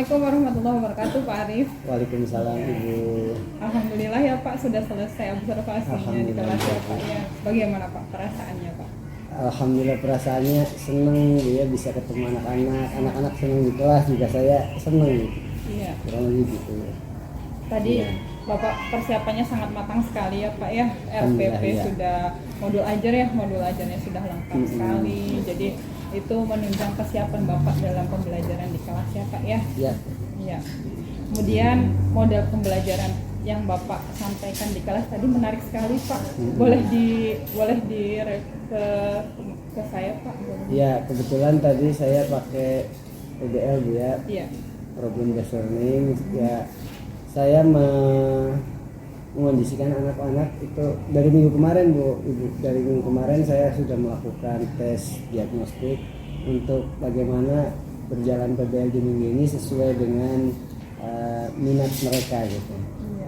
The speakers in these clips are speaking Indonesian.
Assalamualaikum warahmatullahi wabarakatuh, Pak Arif. Waalaikumsalam Ibu. Alhamdulillah ya Pak, sudah selesai observasinya di kelas ya Pak ya. Bagaimana Pak perasaannya Pak? Alhamdulillah perasaannya seneng ya bisa ketemu anak-anak seneng di kelas juga saya seneng. Iya. Kurang lebih gitu. Tadi Iya. Bapak persiapannya sangat matang sekali ya Pak ya. Alhamdulillah, RPP iya. sudah modul ajar ya, modul ajarnya sudah lengkap sekali. Jadi itu menunjang kesiapan Bapak dalam pembelajaran di kelas ya Pak ya. Ya. Iya. Kemudian model pembelajaran yang Bapak sampaikan di kelas tadi menarik sekali Pak. Boleh ke saya Pak. Ya kebetulan tadi saya pakai PBL Bu ya. Iya. Problem based learning ya. Saya mengondisikan anak-anak itu dari minggu kemarin Bu, Ibu. Dari minggu kemarin saya sudah melakukan tes diagnostik untuk bagaimana berjalan PBL di minggu ini sesuai dengan minat mereka gitu.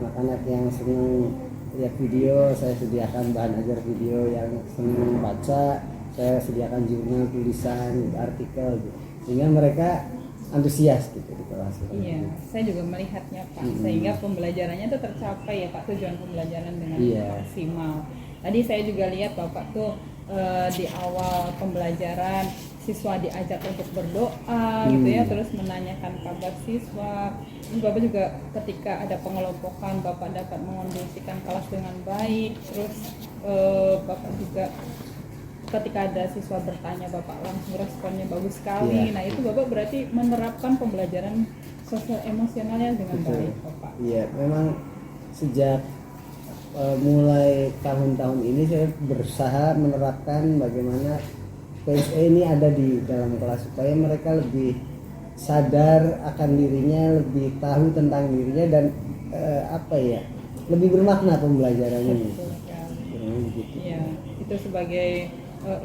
Anak-anak yang senang lihat video, saya sediakan bahan ajar video. Yang senang baca, saya sediakan jurnal, tulisan, artikel gitu. Sehingga mereka antusias gitu di kelas. Iya, saya juga melihatnya Pak, sehingga pembelajarannya itu tercapai ya Pak, tujuan pembelajaran dengan maksimal. Tadi saya juga lihat Bapak tuh di awal pembelajaran siswa diajak untuk berdoa gitu ya, terus menanyakan kabar siswa. Terus Bapak juga ketika ada pengelompokan Bapak dapat mengondisikan kelas dengan baik. Terus Bapak juga ketika ada siswa bertanya Bapak langsung responnya bagus sekali. Ya. Nah itu Bapak berarti menerapkan pembelajaran sosial emosionalnya dengan baik Bapak. Iya, memang sejak mulai tahun-tahun ini saya berusaha menerapkan bagaimana PSE ini ada di dalam kelas supaya mereka lebih sadar akan dirinya, lebih tahu tentang dirinya dan lebih bermakna pembelajarannya. Betul sekali. Gitu. Iya, itu sebagai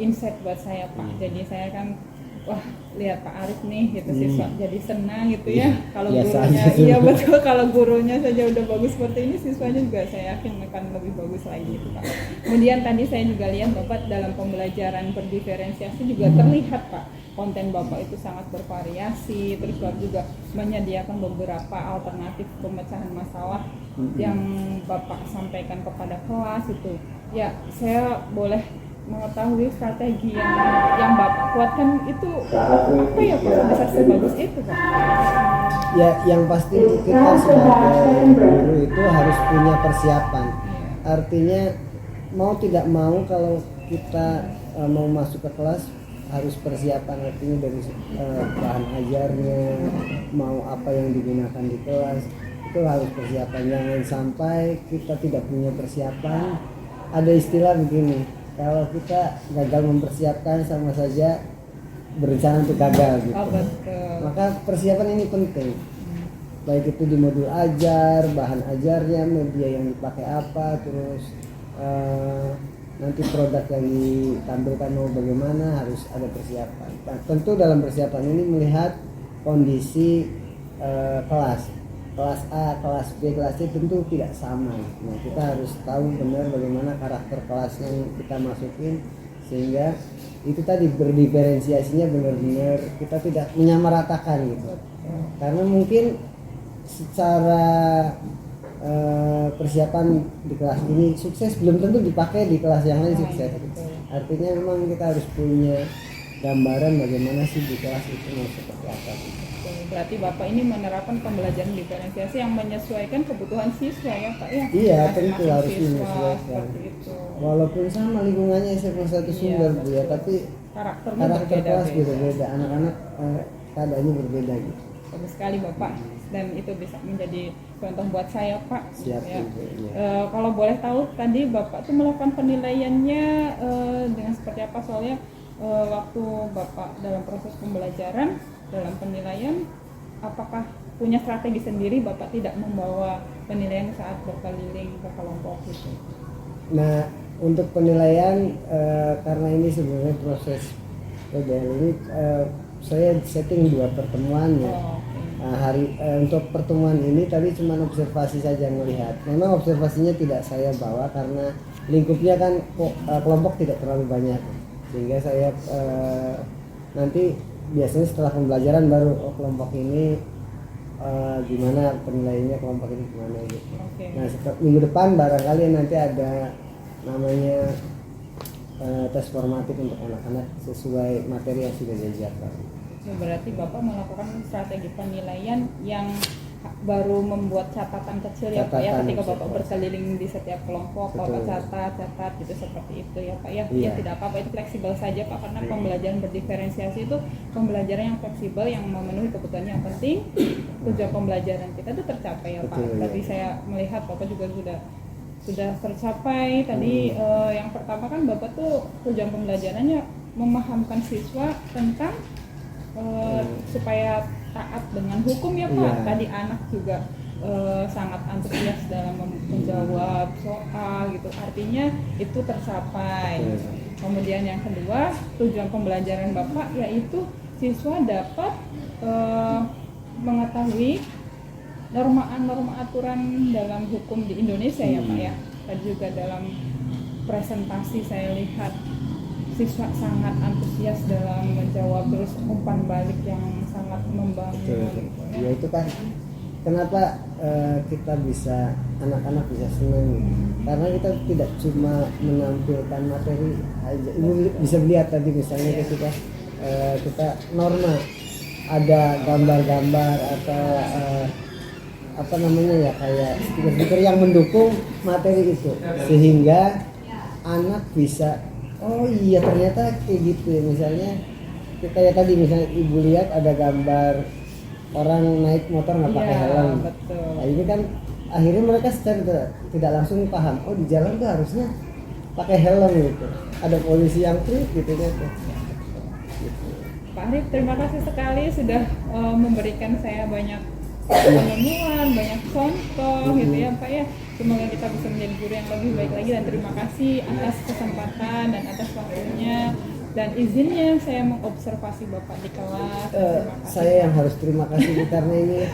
insight buat saya Pak. Jadi saya kan wah lihat Pak Arif nih gitu siswa jadi senang gitu ya. Kalau gurunya iya betul, kalau gurunya saja udah bagus seperti ini, siswanya juga saya yakin akan lebih bagus lagi gitu Pak. Kemudian tadi saya juga lihat Bapak dalam pembelajaran berdiferensiasi juga terlihat Pak, konten Bapak itu sangat bervariasi. Terus Bapak juga menyediakan beberapa alternatif pemecahan masalah yang Bapak sampaikan kepada kelas itu. Ya, saya boleh mengetahui strategi yang Bapak kuatkan itu apa ya Pak, bisa sebagus itu Pak? Ya, yang pasti kita sebagai guru itu harus punya persiapan. Artinya mau tidak mau kalau kita mau masuk ke kelas harus persiapan, artinya dari bahan ajarnya, mau apa yang digunakan di kelas itu harus persiapan. Jangan sampai kita tidak punya persiapan. Ada istilah begini, kalau kita gagal mempersiapkan sama saja berencana untuk gagal gitu. Maka persiapan ini penting. Baik itu di modul ajar, bahan ajarnya, media yang dipakai apa, terus nanti produk yang ditampilkan mau bagaimana, harus ada persiapan. Nah, tentu dalam persiapan ini melihat kondisi kelas A, kelas B, kelas C tentu tidak sama. Nah, kita harus tahu benar bagaimana karakter kelas yang kita masukin sehingga itu tadi berdiferensiasinya benar-benar kita tidak menyamaratakan gitu. Karena mungkin secara persiapan di kelas ini sukses belum tentu dipakai di kelas yang lain sukses. Artinya memang kita harus punya gambaran bagaimana sih di kelas itu mau seperti apa. Berarti Bapak ini menerapkan pembelajaran diferensiasi yang menyesuaikan kebutuhan siswa ya Pak ya? Iya, tentu harus menyesuaikan. Itu. Walaupun sama lingkungannya SMA 1 Sumber Bu ya, tapi karakter kelas beda-beda, anak-anak keadaannya berbeda gitu. Bagus sekali Bapak, dan itu bisa menjadi contoh buat saya Pak. Siap ya. ya. Kalau boleh tahu tadi Bapak tuh melakukan penilaiannya dengan seperti apa, soalnya waktu Bapak dalam proses pembelajaran, dalam penilaian apakah punya strategi sendiri, Bapak tidak membawa penilaian saat berkeliling ke kelompok itu? Nah, untuk penilaian karena ini sebenarnya proses PBL ini saya setting 2 pertemuan ya. Untuk pertemuan ini tadi cuma observasi saja melihat. Memang observasinya tidak saya bawa karena lingkupnya kan kelompok tidak terlalu banyak, sehingga saya nanti biasanya setelah pembelajaran baru kelompok ini gimana penilaiannya kelompok ini gimana gitu. Oke. Nah minggu depan barangkali nanti ada namanya tes formatif untuk anak-anak sesuai materi yang sudah diajarkan. Ya, berarti Bapak melakukan strategi penilaian yang baru membuat catatan kecil ya Pak ya, ketika Bapak berkeliling di setiap kelompok, Bapak catat gitu seperti itu ya Pak ya. Ya tidak apa-apa, itu fleksibel saja Pak, karena pembelajaran berdiferensiasi itu pembelajaran yang fleksibel yang memenuhi kebutuhan. Yang penting tujuan pembelajaran kita itu tercapai ya Pak. Tadi saya melihat Bapak juga sudah tercapai. Tadi yang pertama kan Bapak tuh tujuan pembelajarannya memahamkan siswa tentang supaya taat dengan hukum ya Pak. Tadi anak juga sangat antusias dalam menjawab soal gitu, artinya itu tercapai. Kemudian yang kedua, tujuan pembelajaran Bapak yaitu siswa dapat mengetahui norma aturan dalam hukum di Indonesia ya Pak ya. Tadi juga dalam presentasi saya lihat siswa sangat antusias dalam menjawab, terus umpan balik yang sangat membangun. Ya itu kan kenapa kita bisa, anak-anak bisa senang gitu. Karena kita tidak cuma menampilkan materi aja. Ibu bisa lihat tadi misalnya ketika kita norma ada gambar-gambar atau apa namanya ya, kayak stiker-stiker yang mendukung materi itu, sehingga anak bisa oh iya ternyata kayak gitu ya. Misalnya kayak tadi misalnya ibu lihat ada gambar orang naik motor nggak pakai helm. Betul. Nah ini kan akhirnya mereka secara tidak langsung paham, oh di jalan tuh harusnya pakai helm gitu. Ada polisi yang trik gitu kan. Gitu. Pak Arif, terima kasih sekali sudah memberikan saya banyak penemuan, banyak contoh gitu ya Pak ya. Semoga kita bisa menjadi guru yang lebih baik lagi, dan terima kasih atas kesempatan dan atas waktunya dan izinnya saya mengobservasi Bapak di kelas. Saya yang harus terima kasih karena ini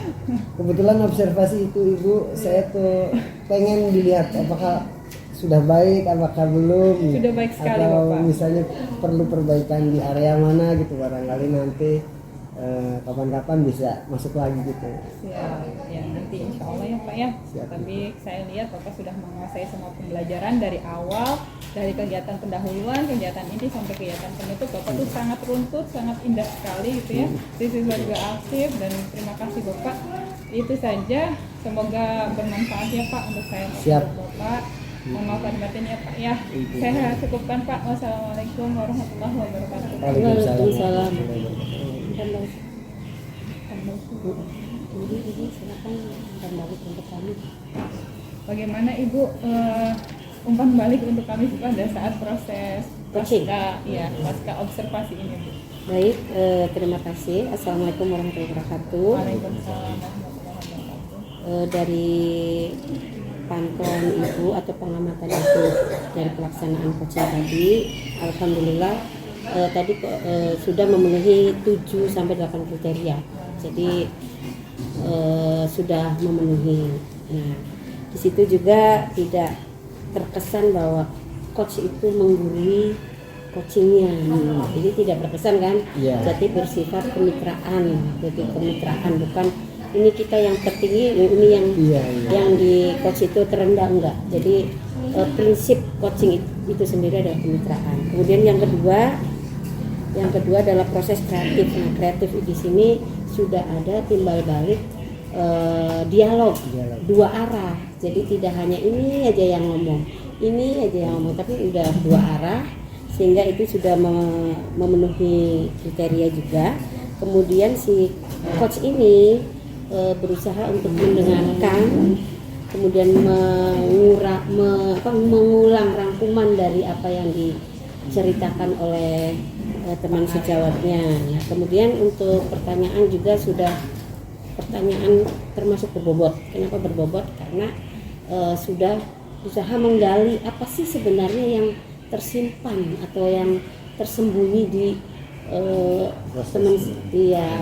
kebetulan observasi itu Ibu, saya tuh pengen dilihat apakah sudah baik, apakah belum. Sudah baik sekali atau Bapak. Misalnya perlu perbaikan di area mana gitu, barangkali nanti kapan-kapan bisa masuk lagi gitu. Ya nanti insya Allah ya Pak ya. Siap. Tapi saya lihat Bapak sudah menguasai semua pembelajaran dari awal, dari kegiatan pendahuluan, kegiatan inti sampai kegiatan penutup. Bapak tuh sangat runtut, sangat indah sekali gitu ya. Siswa juga aktif, dan terima kasih Bapak. Itu saja, semoga bermanfaat ya Pak untuk saya. Siap. Bapak. Mohon maaf lahir batin ya Pak ya. Saya cukupkan Pak. Wassalamualaikum warahmatullahi wabarakatuh. Waalaikumsalam. Ibu silakan umpan balik untuk kami. Bagaimana Ibu umpan balik untuk kami pada saat proses pasca observasi ini Bu? Baik, terima kasih. Assalamualaikum warahmatullahi wabarakatuh. Waalaikumsalam warahmatullahi wabarakatuh. Dari pantauan Ibu atau pengamatan Ibu dari pelaksanaan coaching tadi, alhamdulillah tadi sudah memenuhi 7 sampai 8 kriteria. Jadi sudah memenuhi. Nah, di situ juga tidak terkesan bahwa coach itu menggurui coachingnya. Jadi tidak berkesan kan? Jadi bersifat kemitraan. Jadi kemitraan, bukan ini kita yang tertinggi, ini yang di coach itu terendah, enggak. Jadi prinsip coaching itu sendiri adalah kemitraan. Kemudian yang kedua adalah proses kreatif. Nah, kreatif di sini sudah ada timbal balik dialog dua arah. Jadi tidak hanya ini aja yang ngomong, tapi udah dua arah, sehingga itu sudah memenuhi kriteria juga. Kemudian si coach ini berusaha untuk mendengarkan, kemudian mengulang rangkuman dari apa yang diceritakan oleh teman sejawatnya. Nah, kemudian untuk pertanyaan juga sudah pertanyaan termasuk berbobot. Kenapa berbobot? Karena sudah usaha menggali apa sih sebenarnya yang tersimpan atau yang tersembunyi di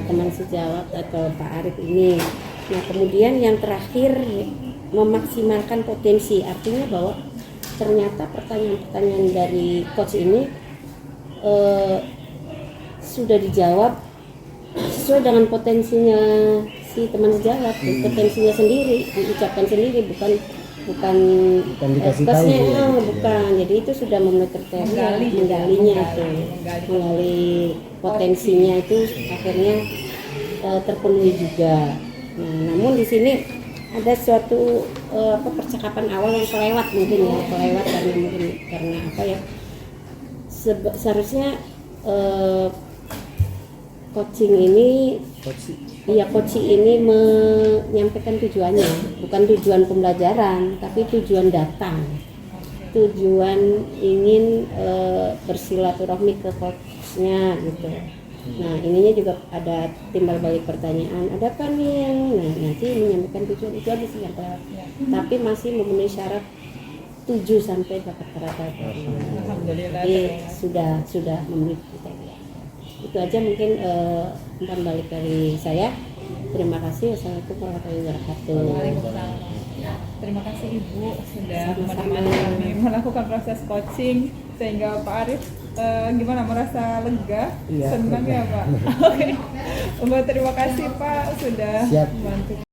teman sejawat atau Pak Arif ini. Nah, kemudian yang terakhir memaksimalkan potensi, artinya bahwa ternyata pertanyaan-pertanyaan dari coach ini sudah dijawab sesuai dengan potensinya si teman sejawat, kompetensinya sendiri, diucapkan sendiri, bukan Bukan dikasih tahu tesnya, ya. bukan. Jadi itu sudah memenuhi kriteria, menggalinya itu, menggali potensinya itu akhirnya terpenuhi juga. Nah, namun di sini ada suatu percakapan awal yang kelewat mungkin ya, kelewat karena apa ya? Seharusnya coaching ini ini menyampaikan tujuannya, bukan tujuan pembelajaran, tapi tujuan datang, tujuan ingin bersilaturahmi ke coachnya gitu. Nah, ininya juga ada timbal balik pertanyaan, ada apa nih yang nanti menyampaikan tujuan itu aja sih yang tapi masih memenuhi syarat 7 sampai 8 kata. Alhamdulillah. Jadi sudah memenuhi kriteria. Itu aja mungkin umpan balik dari saya. Terima kasih. Wassalamualaikum warahmatullahi wabarakatuh. Waalaikumsalam. Terima kasih Ibu sudah Sama-sama. menemani kami melakukan proses coaching sehingga Pak Arif gimana, merasa lega, Iya, senang lega. ya Pak. Oke. Terima kasih Pak sudah Siap. membantu.